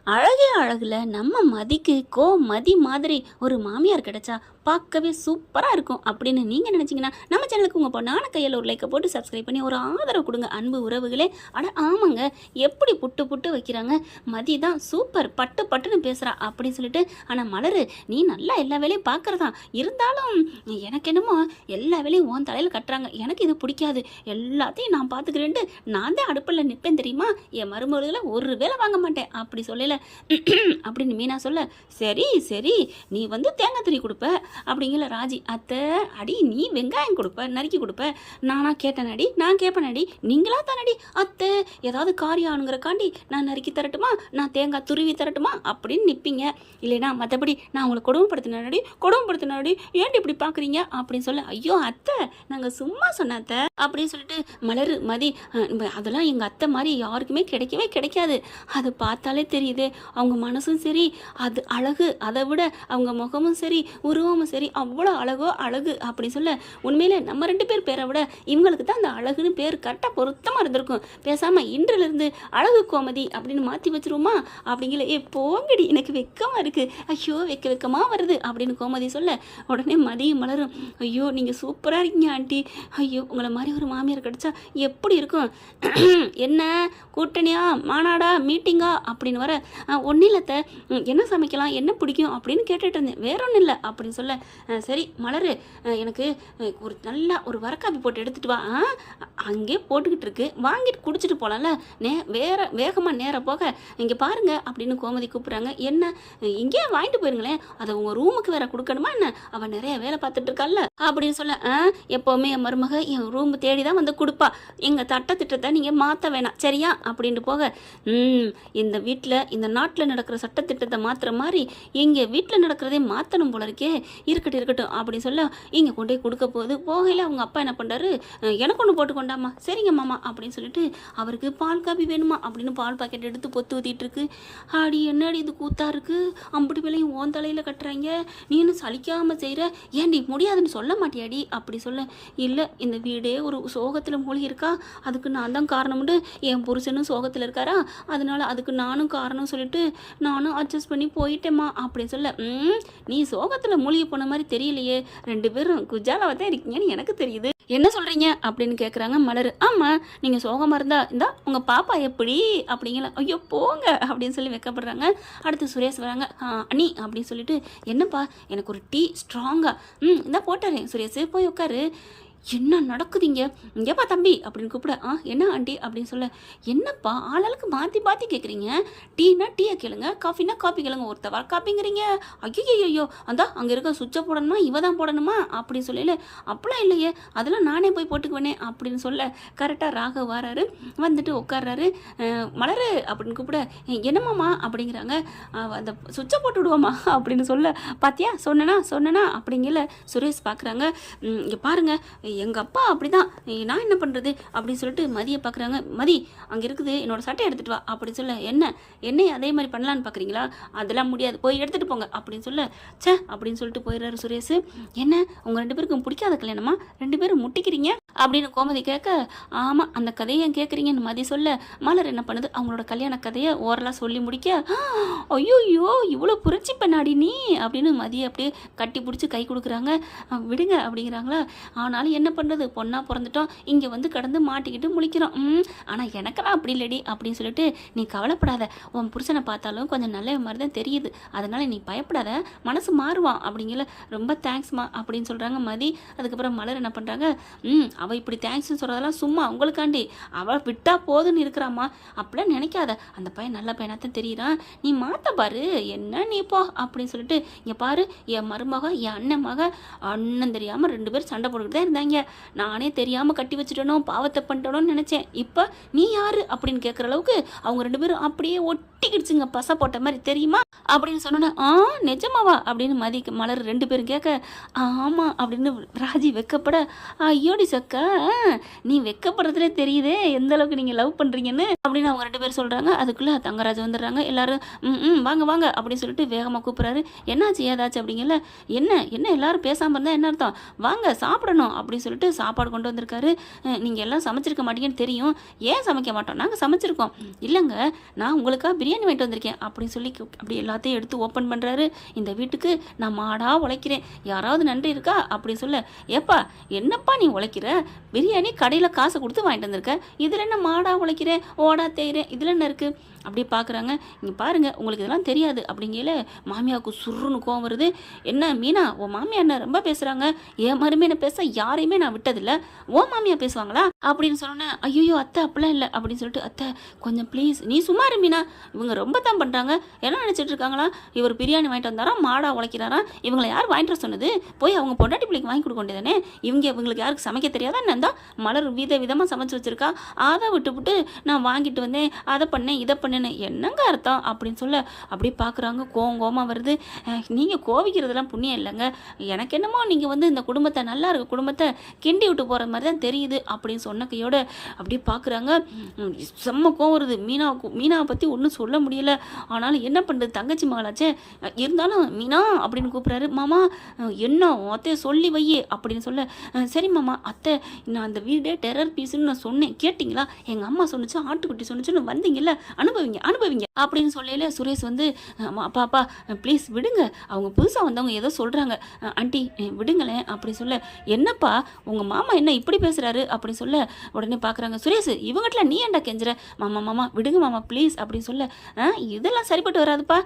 அழகே அழகுல நம்ம மதிக்கு மதி மாதிரி ஒரு மாமியார் கிடைச்சா பார்க்கவே சூப்பராக இருக்கும் அப்படின்னு நீங்கள் நினச்சிங்கன்னா நம்ம சேனலுக்கு உங்கள் பொண்ணான கையில் ஒரு லைக்கை போட்டு சப்ஸ்கிரைப் பண்ணி ஒரு ஆதரவு கொடுங்க அன்பு உறவுகளே. ஆமாங்க, எப்படி புட்டு புட்டு வைக்கிறாங்க. மதி தான் சூப்பர், பட்டு பட்டுன்னு பேசுகிறா அப்படின்னு சொல்லிட்டு. ஆனால் மலர், நீ நல்லா எல்லா வேலையும் பார்க்குறதா இருந்தாலும் எனக்கு என்னமோ எல்லா வேலையும் உன் தலையில் கட்டுறாங்க, எனக்கு இது பிடிக்காது, எல்லாத்தையும் நான் பார்த்துக்கிறேன்ட்டு நான் தான் அடுப்பில் நிற்பேன் தெரியுமா, என் மருமகளில் ஒரு வேலை வாங்க மாட்டேன் அப்படி சொல்லலை அப்படின்னு மீனா சொல்ல, சரி சரி நீ வந்து தேங்காய் துணி கொடுப்ப அப்படிங்கிற ராஜி. அத்தை, அடி நீ வெங்காயம் கொடுப்ப, நறுக்கி கொடுப்ப, நானா கேட்டேன் அடி, நான் கேட்பேன் அடி, நீங்களா தானடி அத்தை, ஏதாவது காரியம் ஆணுங்கிறக்காண்டி நான் நறுக்கி தரட்டுமா, நான் தேங்காய் துருவி தரட்டுமா அப்படின்னு நிற்பீங்க. இல்லைனா மற்றபடி நான் உங்களை கொடுமைப்படுத்தினாடி ஏன்டி இப்படி பார்க்குறீங்க அப்படின்னு சொல்ல, ஐயோ அத்தை நாங்கள் சும்மா சொன்ன அத்தை அப்படின்னு சொல்லிட்டு மலர் மதி, அதெல்லாம் எங்கள் அத்தை மாதிரி யாருக்குமே கிடைக்கவே கிடைக்காது, அது பார்த்தாலே தெரியுது, அவங்க மனசும் சரி, அது அழகு, அதை விட அவங்க முகமும் சரி, உருவமும் சரி, அவ்வளோ அழகோ அழகு அப்படி சொல்ல, உண்மையிலே நம்ம 2 பேர் பேரை விட இவங்களுக்கு தான் அந்த அழகுன்னு பேர் கரெக்டாக பொருத்தமாக இருந்திருக்கும். பேசாமல் இன்றிலிருந்து அழகு கோமதி அப்படின்னு மாற்றி வச்சிருவோமா அப்படிங்கிற, போங்கடி எனக்கு வெக்கமாக இருக்குது, ஐயோ வெக்கமாக வருது அப்படின்னு கோமதி சொல்ல, உடனே மதியும் மலரும், ஐயோ நீங்கள் சூப்பராக இருக்கீங்க ஆண்டி, ஐயோ உங்களை மாதிரி ஒரு மாமியார் கிடைச்சா எப்படி இருக்கும், என்ன கூட்டணியா மாநாடா மீட்டிங்கா அப்படின்னு வர, ஒன்றும் இல்லத்த, என்ன சமைக்கலாம் என்ன பிடிக்கும் அப்படின்னு கேட்டுட்டு இருந்தேன், வேற ஒன்றும் இல்லை அப்படின்னு சொல்ல, சரி மலர் எனக்கு ஒரு நல்லா ஒரு வரக்காப்பி போட்டு எடுத்துகிட்டு வா, அங்கே போட்டுக்கிட்டு இருக்கு, வாங்கிட்டு குடிச்சிட்டு போகலாம்ல, வேகமாக நேராக போக இங்கே பாருங்க அப்படின்னு கோமதி கூப்பிட்றாங்க. என்ன இங்கே வாங்கிட்டு போயிருங்களேன், அதை உங்கள் ரூமுக்கு வேற கொடுக்கணுமா என்ன, அவள் நிறைய வேலை பார்த்துட்டு இருக்கால அப்படின்னு சொல்ல, எப்போவுமே என் மருமக என் ரூம் தேடி தான் வந்து கொடுப்பா, எங்கள் திட்டத்தை நீங்கள் மாற்ற வேணாம் சரியா அப்படின்ட்டு போக, இந்த வீட்டில் இந்த நாட்டில் நடக்கிற சட்டத்திட்டத்தை மாற்றுற மாதிரி எங்கள் வீட்டில் நடக்கிறதே மாற்றணும் போல இருக்கே, இருக்கட்டும் அப்படின்னு சொல்ல, இங்கே கொண்டு போய் கொடுக்க போகுது. போகையில் அவங்க அப்பா என்ன பண்ணுறாரு, எனக்கு ஒன்று போட்டு கொண்டாமா, சரிங்க மாமா அப்படின்னு சொல்லிட்டு அவருக்கு பால் காப்பி வேணுமா அப்படின்னு பால் பாக்கெட் எடுத்து பொத்து ஊற்றிட்டு இருக்கு. ஆடி என்னடி இது கூத்தா இருக்கு, அம்புடி வேலையும் ஓன் தலையில் கட்டுறாங்க, நீ இன்னும் சலிக்காமல் செய்கிற, ஏன்டி முடியாதுன்னு சொல்ல மாட்டியாடி அப்படி சொல்ல, இல்லை இந்த வீடே ஒரு சோகத்தில் மூழ்கி இருக்கா, அதுக்கு நான் தான் காரணம்னு, என் புருஷனும் சோகத்தில் இருக்காரா, அதனால அதுக்கு நானும் காரணம் சொல்லிட்டு நானும் அட்ஜஸ்ட் பண்ணி போயிட்டேம்மா அப்படின்னு சொல்ல, நீ சோகத்தில் மூழ்கி போன மாதிரி தெரியலையே, 2 பேரும் குஜாலாவை தான் இருக்கீங்கன்னு எனக்கு தெரியுது, என்ன சொல்கிறீங்க அப்படின்னு கேட்குறாங்க மலர். ஆமாம், நீங்கள் சோகமாக இருந்தா இந்தா உங்கள் பாப்பா எப்படி அப்படிங்கல, ஐயோ போங்க அப்படின்னு சொல்லி வைக்கப்படுறாங்க. அடுத்து சுரேஷ் வராங்க. அண்ணி அப்படின்னு சொல்லிட்டு, என்னப்பா எனக்கு ஒரு டீ ஸ்ட்ராங்காக இந்தா போட்டாரே சுரேஷ், போய் உட்காரு, என்ன நடக்குதுங்க இங்கேப்பா தம்பி அப்படின்னு கூப்பிட, என்ன ஆண்டி அப்படின்னு சொல்ல, என்னப்பா ஆளாளுக்கு மாற்றி கேட்குறீங்க, டீனா டீயை கேளுங்க, காஃபினா காஃபி கேளுங்க, ஒருத்தவா காப்பிங்கிறீங்க, ஐயோ அந்த அங்கே இருக்க சுவிட்சை போடணுமா இவ தான் போடணுமா அப்படின்னு சொல்லல, அப்படிலாம் இல்லையே அதெல்லாம் நானே போய் போட்டுக்குவேனே அப்படின்னு சொல்ல, கரெக்டாக ராகவ் வராரு, வந்துட்டு உட்கார்றாரு. மலரு அப்படின்னு கூப்பிட, என்னம்மாம்மா அப்படிங்கிறாங்க, அந்த சுவிட்சை போட்டு விடுவோம்மா அப்படின்னு சொல்ல, பாத்தியா சொன்னனா அப்படிங்கல சுரேஷ் பார்க்குறாங்க. இங்கே பாருங்க எங்கள் அப்பா அப்படி தான், நான் என்ன பண்ணுறது அப்படின்னு சொல்லிட்டு மதியை பார்க்குறாங்க. மதி அங்கே இருக்குது, என்னோடய சட்டை எடுத்துகிட்டு வா அப்படின்னு சொல்ல, என்னை அதே மாதிரி பண்ணலான்னு பார்க்குறீங்களா, அதெல்லாம் முடியாது, போய் எடுத்துகிட்டு போங்க அப்படின்னு சொல்ல, சே அப்படின்னு சொல்லிட்டு போயிடுறாரு சுரேஷ். என்ன உங்கள் 2 பேருக்கும் பிடிக்காத கல்யாணமா, 2 பேரும் முட்டிக்கிறீங்க அப்படின்னு கோமதி கேட்க, ஆமாம் அந்த கதையை ஏன் கேட்குறீங்கன்னு மதி சொல்ல, மலர் என்ன பண்ணுது, அவங்களோட கல்யாண கதையை ஓரலாக சொல்லி முடிக்க, ஐயோ இவ்வளோ புரட்சி பண்ணாடி நீ அப்படின்னு மதியை அப்படியே கட்டி பிடிச்சி கை கொடுக்குறாங்க. விடுங்க அப்படிங்கிறாங்களா, ஆனாலும் என்ன பண்ணுறது, பொண்ணாக பிறந்துட்டோம், இங்கே வந்து கடந்து மாட்டிக்கிட்டு முழிக்கிறோம், ஆனால் எனக்கெல்லாம் அப்படி இல்லடி அப்படின்னு சொல்லிட்டு, நீ கவலைப்படாத, உன் புருஷனை பார்த்தாலும் கொஞ்சம் நல்ல மாதிரி தான் தெரியுது, அதனால் நீ பயப்படாத, மனசு மாறுவான் அப்படிங்கிற, ரொம்ப தேங்க்ஸ்மா அப்படின்னு சொல்கிறாங்க மதி. அதுக்கப்புறம் மலர் என்ன பண்ணுறாங்க, அவள் இப்படி தேங்க்ஸ்ன்னு சொல்கிறதெல்லாம் சும்மா உங்களுக்காண்டி, அவள் விட்டா போதுன்னு இருக்கிறாம்மா, அப்படிலாம் நினைக்காத, அந்த பையன் நல்ல பையனாகத்தான் தெரியுறான், நீ மாற்ற பாரு, என்ன நீ போ அப்படின்னு சொல்லிட்டு, இங்கே பாரு என் மருமக என் அண்ணன் தெரியாமல் 2 பேர் சண்டை போட்டுக்கிட்டு தான் இருந்தாங்க, நானே தெரியாமல் கட்டி வச்சுட்டனோ பாவத்தை பண்ணிட்டோன்னு நினச்சேன், இப்போ நீ யாரு அப்படின்னு கேட்குற அளவுக்கு அவங்க 2 பேரும் அப்படியே ஒட்டிக்கிடுச்சுங்க, பசை போட்ட மாதிரி தெரியுமா அப்படின்னு சொன்னோன்னே, நிஜமாவா அப்படின்னு மலர் 2 பேரும் கேட்க, ஆமாம் அப்படின்னு ராஜி வெக்கப்பட, ஐயோடி சக்கா நீ வெக்கப்படுறதுலே தெரியுதே எந்த அளவுக்கு நீங்கள் லவ் பண்ணுறீங்கன்னு அப்படின்னு அவங்க 2 பேர் சொல்கிறாங்க. அதுக்குள்ளே தங்கராஜ் வந்துடுறாங்க. எல்லாரும் வாங்க அப்படின்னு சொல்லிட்டு வேகமாக கூப்பிட்றாரு. என்னாச்சு ஏதாச்சு அப்படிங்கல, என்ன எல்லாரும் பேசாமல் இருந்தால் என்ன அர்த்தம், வாங்க சாப்பிடணும் அப்படின்னு அப்படின்னு சொல்லிட்டு சாப்பாடு கொண்டு வந்திருக்காரு. நீங்கள் எல்லாம் சமைச்சிருக்க மாட்டீங்கன்னு தெரியும், ஏன் சமைக்க மாட்டோம், நாங்கள் சமைச்சிருக்கோம். இல்லைங்க, நான் உங்களுக்காக பிரியாணி வாங்கிட்டு வந்திருக்கேன் அப்படின்னு சொல்லி அப்படி எல்லாத்தையும் எடுத்து ஓப்பன் பண்ணுறாரு. இந்த வீட்டுக்கு நான் மாடாக உழைக்கிறேன், யாராவது நன்றி இருக்கா அப்படின்னு சொல்ல, ஏப்பா என்னப்பா நீ உழைக்கிற, பிரியாணி கடையில் காசு கொடுத்து வாங்கிட்டு வந்திருக்க, இதில் என்ன மாடாக உழைக்கிறேன் ஓடா தேய்கிறேன், இதில் என்ன இருக்குது அப்படி பார்க்குறாங்க. இங்கே பாருங்கள், உங்களுக்கு இதெல்லாம் தெரியாது அப்படிங்கல மாமியாவுக்கு சுருன்னு கோவம் வருது. என்ன மீனா, உன் மாமியா என்ன ரொம்ப பேசுகிறாங்க, என் மருமையை பேச யாரையுமே நான் விட்டதில்லை, ஓ மாமியா பேசுவாங்களா அப்படின்னு சொன்னேன். ஐயோ அத்தை அப்படிலாம் இல்லை அப்படின்னு சொல்லிட்டு, அத்தை கொஞ்சம் ப்ளீஸ் நீ சும்மா இரு மீனா, இவங்க ரொம்ப தான் பண்ணுறாங்க, என்ன நினச்சிட்டு இருக்காங்களா, இவர் பிரியாணி வாங்கிட்டு வந்தாரா மாடா உழைக்கிறாரா, இவங்களை யார் வாங்கிட்டு வர சொன்னது, போய் அவங்க பொண்டாட்டி பிள்ளைக்கு வாங்கி கொடுக்க வேண்டியதானே, இவங்களுக்கு யாருக்கு சமைக்க தெரியாதா என்னந்தா, மலர் விதமாக சமைச்சு வச்சுருக்கா, அதை விட்டு நான் வாங்கிட்டு வந்தேன், அதை பண்ணேன் இதை பண்ணேன்னு என்னங்க அர்த்தம் அப்படின்னு சொல்ல அப்படி பார்க்குறாங்க. கோவமாக வருது. நீங்கள் கோவிக்கிறதுலாம் புண்ணியம் இல்லைங்க, எனக்கு என்னமோ நீங்கள் இந்த குடும்பத்தை நல்லா இருக்க குடும்பத்தை கிண்டி விட்டு போகிற மாதிரி தான் தெரியுது அப்படின்னு சொன்ன கையோட அப்படி பார்க்குறாங்க. செம்ம கோவம் வருது. மீனாவை பற்றி ஒன்றும் சொல்ல முடியல. ஆனாலும் என்ன பண்ணுறது, தங்கச்சி மகளாச்சே, இருந்தாலும் மீனா அப்படின்னு கூப்பிட்றாரு. மாமா என்ன அத்தையை சொல்லி வையே அப்படின்னு சொல்ல, சரி மாமா அத்தை, நான் அந்த வீடே டெரர் பீஸுன்னு நான் சொன்னேன் கேட்டிங்களா, எங்கள் அம்மா சொன்னிச்சு ஆட்டுக்குட்டி சொன்னிச்சுன்னு வந்தீங்கல்ல, அனுபவிங்க அப்படின்னு சொல்லல சுரேஷ் அப்பா ப்ளீஸ் விடுங்க, அவங்க புதுசாக வந்தவங்க ஏதோ சொல்கிறாங்க, ஆண்டி விடுங்களேன் அப்படி சொல்ல, என்னப்பா உங்கள் மாமா என்ன இப்படி பேசுகிறாரு அப்படி சொல்ல உடனே பார்க்குறாங்க. சுரேஷ் இவங்ககிட்ட நீ ஏன்டா கெஞ்சுற, மாமா விடுங்க மாமா ப்ளீஸ் அப்படின்னு சொல்ல, இதெல்லாம் சரிப்பட்டு வராதுப்பா,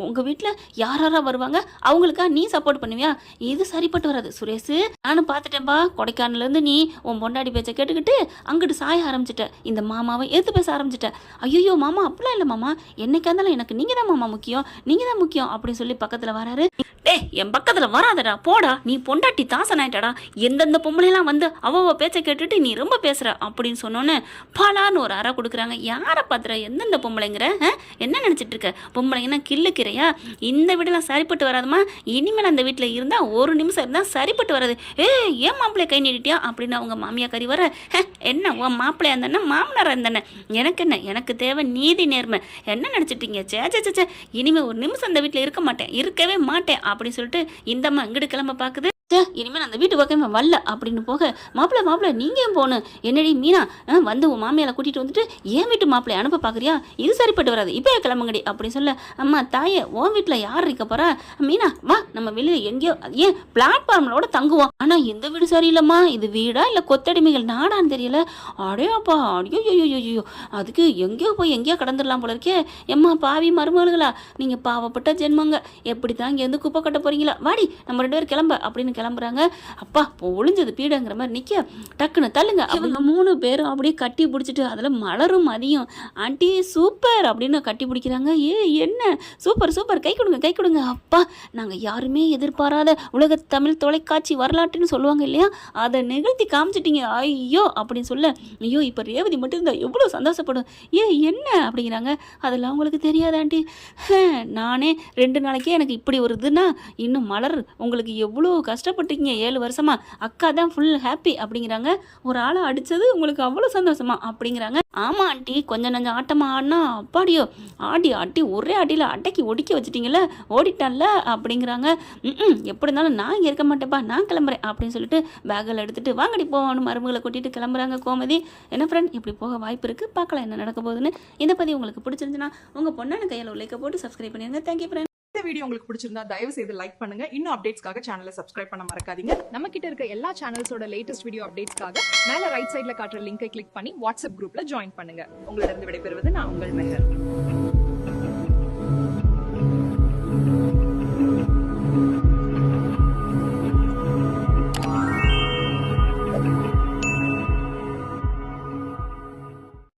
உங்கள் வீட்டில் யாராரா வருவாங்க அவங்களுக்கா நீ சப்போர்ட் பண்ணுவியா, இது சரிப்பட்டு வராது சுரேஷ், நானும் பார்த்துட்டேன்ப்பா, கொடைக்கானலேருந்து நீ உன் பொண்டாடி பேச்சை கேட்டுக்கிட்டு அங்கிட்டு சாய ஆரம்பிச்சிட்ட, இந்த மாமாவை எடுத்து பேச ஆரம்பிச்சிட்ட, ஐயோ மாமா அப்படிலாம் இல்லை மாமா, என்னைக்கா இருந்தாலும் எனக்கு நீங்கள் தான் மாமா முக்கியம், நீங்கள் தான் முக்கியம் அப்படின்னு சொல்லி பக்கத்தில் வராரு. என் பக்கத்தில் வராதடா போடா, நீ பொண்டாட்டி தாசனாயிட்டடா, எந்தெந்த பொம்பளைலாம் அவ பேச்சை கேட்டுட்டு நீ ரொம்ப பேசுகிற அப்படின்னு சொன்னோன்னே பாலான்னு ஒரு அறை கொடுக்குறாங்க. யாரை பார்த்துற எந்தெந்த பொம்பளைங்கிற, என்ன நினச்சிட்டு இருக்க, பொம்பளைங்கன்னா கில்லுக்கிறையா, இந்த வீடெல்லாம் சரிப்பட்டு வராதுமா, இனிமேல் அந்த வீட்டில் இருந்தால் ஒரு நிமிஷம் இருந்தால் சரிப்பட்டு வராது, ஏன் மாப்பிள்ளைய கை நீட்டியா அப்படின்னு அவங்க மாமியா கறி வர, என்ன உன் மாப்பிள்ளையா இருந்தானே மாமனாரா இருந்தானே, எனக்கு என்ன, எனக்கு தேவை நீதி நேர்மை, என்ன நினச்சிட்டீங்க, சே இனிமேல் ஒரு நிமிஷம் அந்த வீட்டில் இருக்கவே மாட்டேன் அப்படின்னு சொல்லிட்டு இந்தம்மா இங்கிட்டு கிளம்ப பார்க்குது. இனிமேல் அந்த வீட்டு பக்கமே வரல அப்படின்னு போக, மாப்பிள்ளை நீங்கள் ஏன் போகணும், என்னடி மீனா உன் மாமியால கூட்டிகிட்டு வந்துட்டு என் வீட்டு மாப்பிள்ளைய அனுப்ப பார்க்குறியா, இது சரிப்பட்டு வராது, இப்போ கிளம்புங்கடி அப்படின்னு சொல்ல, அம்மா தாயே உன் வீட்டில் யார் இருக்க போகிறா, மீனா வா நம்ம வெளியில் எங்கேயோ ஏன் பிளாட்ஃபார்மோட தங்குவோம், ஆனால் இந்த வீடு சரியில்லைம்மா, இது வீடா இல்லை கொத்தடிமைகள் நாடான்னு தெரியல, அடையாப்பா ஐயோ அதுக்கு எங்கேயோ கடந்துடலாம் போல இருக்கே, எம்மா பாவி மருமகளுகளா நீங்கள் பாவப்பட்ட ஜென்மங்க, எப்படி தான் இங்கேருந்து குப்பை கட்ட போகிறீங்களா, வாடி நம்ம 2 பேர் கிளம்ப அப்படின்னு கிளம்புறாங்க. அப்பா ஒளிஞ்சது பீடங்கிற மாதிரி நிற்க, டக்குன்னு தள்ளுங்க அவங்க 3 பேரும் அப்படியே கட்டி பிடிச்சிட்டு, அதில் மலரும் மதியம் ஆண்டி சூப்பர் அப்படின்னு கட்டி பிடிக்கிறாங்க. என்ன சூப்பர் கை கொடுங்க, அப்பா நாங்கள் யாருமே எதிர்பாராத உலக தமிழ் தொலைக்காட்சி வரலாற்றுன்னு சொல்லுவாங்க இல்லையா, அதை நிகழ்த்தி காமிச்சிட்டீங்க ஐயோ அப்படின்னு சொல்ல, ஐயோ இப்போ ரேவதி மட்டும் இருந்தால் எவ்வளோ சந்தோஷப்படும், என்ன அப்படிங்கிறாங்க, அதெல்லாம் உங்களுக்கு தெரியாது ஆண்டி, நானே 2 நாளைக்கே எனக்கு இப்படி வருதுன்னா இன்னும் மலர் உங்களுக்கு எவ்வளோ கஷ்டப்பட்டீங்க 7 வருஷமா, அக்கா தான் ஃபுல் ஹாப்பி அப்படிங்கிறாங்க, ஒரு ஆளை அடித்தது உங்களுக்கு அவ்வளோ சந்தோஷமா அப்படிங்கிறாங்க. ஆமாம் ஆண்டி கொஞ்சம் நஞ்சம் ஆட்டமாக ஆடினா அப்பாடியோ ஆட்டி ஒரே அடியில் அட்டைக்கு ஒடிக்க வச்சுட்டிங்களே, ஓடிட்டான்ல அப்படிங்கிறாங்க. எப்படி இருந்தாலும் நான் இங்கே இருக்க மாட்டேப்பா, நான் கிளம்புறேன் அப்படின்னு சொல்லிட்டு பேக்கில் எடுத்துகிட்டு வாங்கடி போவான்னு மருமகளை கூட்டிகிட்டு கிளம்புறாங்க கோமதி. என்ன ஃப்ரெண்ட் இப்படி போக வாய்ப்பு இருக்குது, பார்க்கலாம் என்ன நடக்க போகுதுன்னு. இந்த பதிவு உங்களுக்கு பிடிச்சிருந்துச்சுன்னா உங்கள் பொண்ணான கையில் ஒரு லைக்கை போட்டு சப்ஸ்கிரைப் பண்ணிடுங்க. Thank you friend. இந்த வீடியோ உங்களுக்கு பிடிச்சிருந்தா தயவு செய்து லைக் பண்ணுங்க. இன்னும் அப்டேட்ஸ்க்காக சேனலை சப்ஸ்கிரைப் பண்ண மறக்காதீங்க. நம்ம கிட்ட இருக்க எல்லா சேனல்ஸோட லேட்டஸ்ட் வீடியோ அப்டேட்ஸ்க்காக மேல ரைட் சைடுல காட்டுற லிங்கை கிளிக் பண்ணி வாட்ஸ்அப் குரூப்ல ஜாயின் பண்ணுங்க. உங்களிடம் விடைபெறுவது நான் உங்கள் மெஹர்.